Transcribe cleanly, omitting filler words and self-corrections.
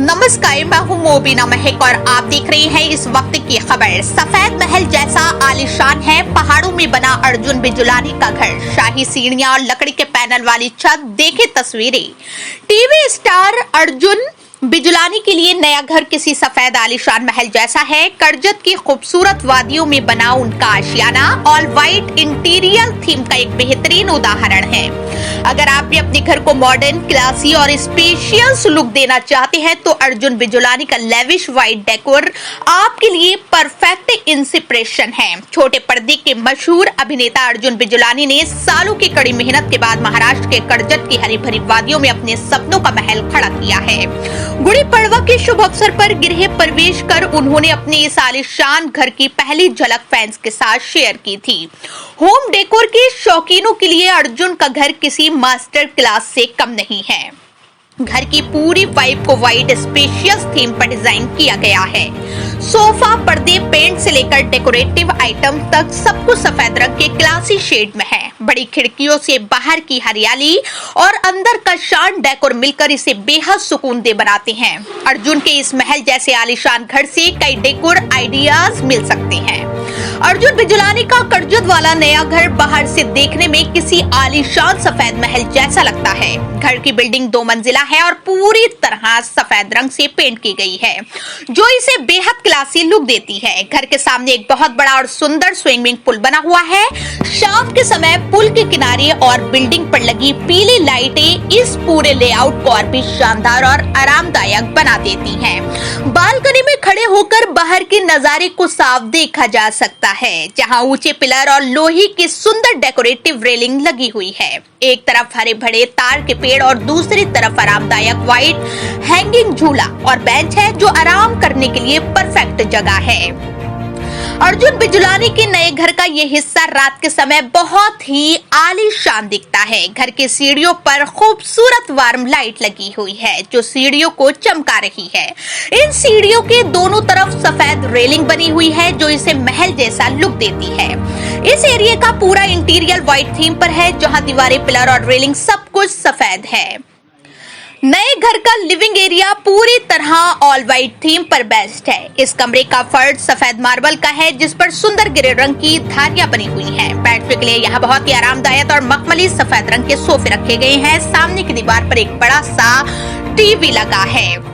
नमस्कार, मैं हूँ मोबिना महक और आप देख रहे हैं इस वक्त की खबर। सफेद महल जैसा आलीशान है पहाड़ों में बना अर्जुन बिजलानी का घर। शाही सीढ़ियां और लकड़ी के पैनल वाली छत। देखे तस्वीरें। टीवी स्टार अर्जुन बिजलानी के लिए नया घर किसी सफेद आलीशान महल जैसा है। करजत की खूबसूरत वादियों में बना उनका आशियाना ऑल व्हाइट इंटीरियर थीम का एक बेहतरीन उदाहरण है। अगर आप भी अपने घर को मॉडर्न, क्लासी और स्पेशियस लुक देना चाहते हैं तो अर्जुन बिजलानी का लेविश व्हाइट डेकोर आपके लिए परफेक्ट इंस्पिरेशन है। छोटे पर्दे के मशहूर अभिनेता अर्जुन बिजलानी ने सालों की कड़ी मेहनत के बाद महाराष्ट्र के करजत की हरी भरी वादियों में अपने सपनों का महल खड़ा किया है। गुड़ी पड़वा के शुभ अवसर पर गृह प्रवेश कर उन्होंने अपने इस आलीशान घर की पहली झलक फैंस के साथ शेयर की थी। होम डेकोर के शौकीनों के लिए अर्जुन का घर किसी मास्टर क्लास से कम नहीं है। घर की पूरी वाइब को व्हाइट स्पेशियस थीम पर डिजाइन किया गया है। सोफा, पर्दे, पेंट से लेकर डेकोरेटिव आइटम तक सब कुछ सफेद रंग के क्लासी शेड में है। बड़ी खिड़कियों से बाहर की हरियाली और अंदर का शान डेकोर मिलकर इसे बेहद सुकूनदेह बनाते हैं। अर्जुन के इस महल जैसे आलीशान घर से कई डेकोर आइडियाज मिल सकते हैं। अर्जुन बिजलानी का करजत वाला नया घर बाहर से देखने में किसी आलीशान सफेद महल जैसा लगता है। घर की बिल्डिंग 2 मंजिला है और पूरी तरह सफेद रंग से पेंट की गई है, जो इसे बेहद क्लासी लुक देती है। घर के सामने एक बहुत बड़ा और सुंदर स्विमिंग पूल बना हुआ है। शाम के समय पुल के किनारे और बिल्डिंग पर लगी पीली लाइटें इस पूरे लेआउट को और भी शानदार और आरामदायक बना देती हैं। बालकनी में खड़े होकर बाहर के नजारे को साफ देखा जा सकता है, जहां ऊंचे पिलर और लोहे की सुंदर डेकोरेटिव रेलिंग लगी हुई है। एक तरफ हरे भरे तार के पेड़ और दूसरी तरफ आरामदायक व्हाइट हैंगिंग झूला और बेंच है, जो आराम करने के लिए परफेक्ट जगह है। अर्जुन बिजलानी के नए घर का ये हिस्सा रात के समय बहुत ही आलीशान दिखता है। घर के सीढ़ियों पर खूबसूरत वार्म लाइट लगी हुई है, जो सीढ़ियों को चमका रही है। इन सीढ़ियों के दोनों तरफ सफेद रेलिंग बनी हुई है, जो इसे महल जैसा लुक देती है। इस एरिया का पूरा इंटीरियर व्हाइट थीम पर है, जहां दीवारें, पिलर और रेलिंग सब कुछ सफेद है। नए घर का लिविंग एरिया पूरी तरह ऑल व्हाइट थीम पर बेस्ड है। इस कमरे का फर्श सफेद मार्बल का है, जिस पर सुंदर ग्रे रंग की धारियां बनी हुई हैं। बैठने के लिए यहाँ बहुत ही आरामदायक और मखमली सफेद रंग के सोफे रखे गए हैं। सामने की दीवार पर एक बड़ा सा टीवी लगा है।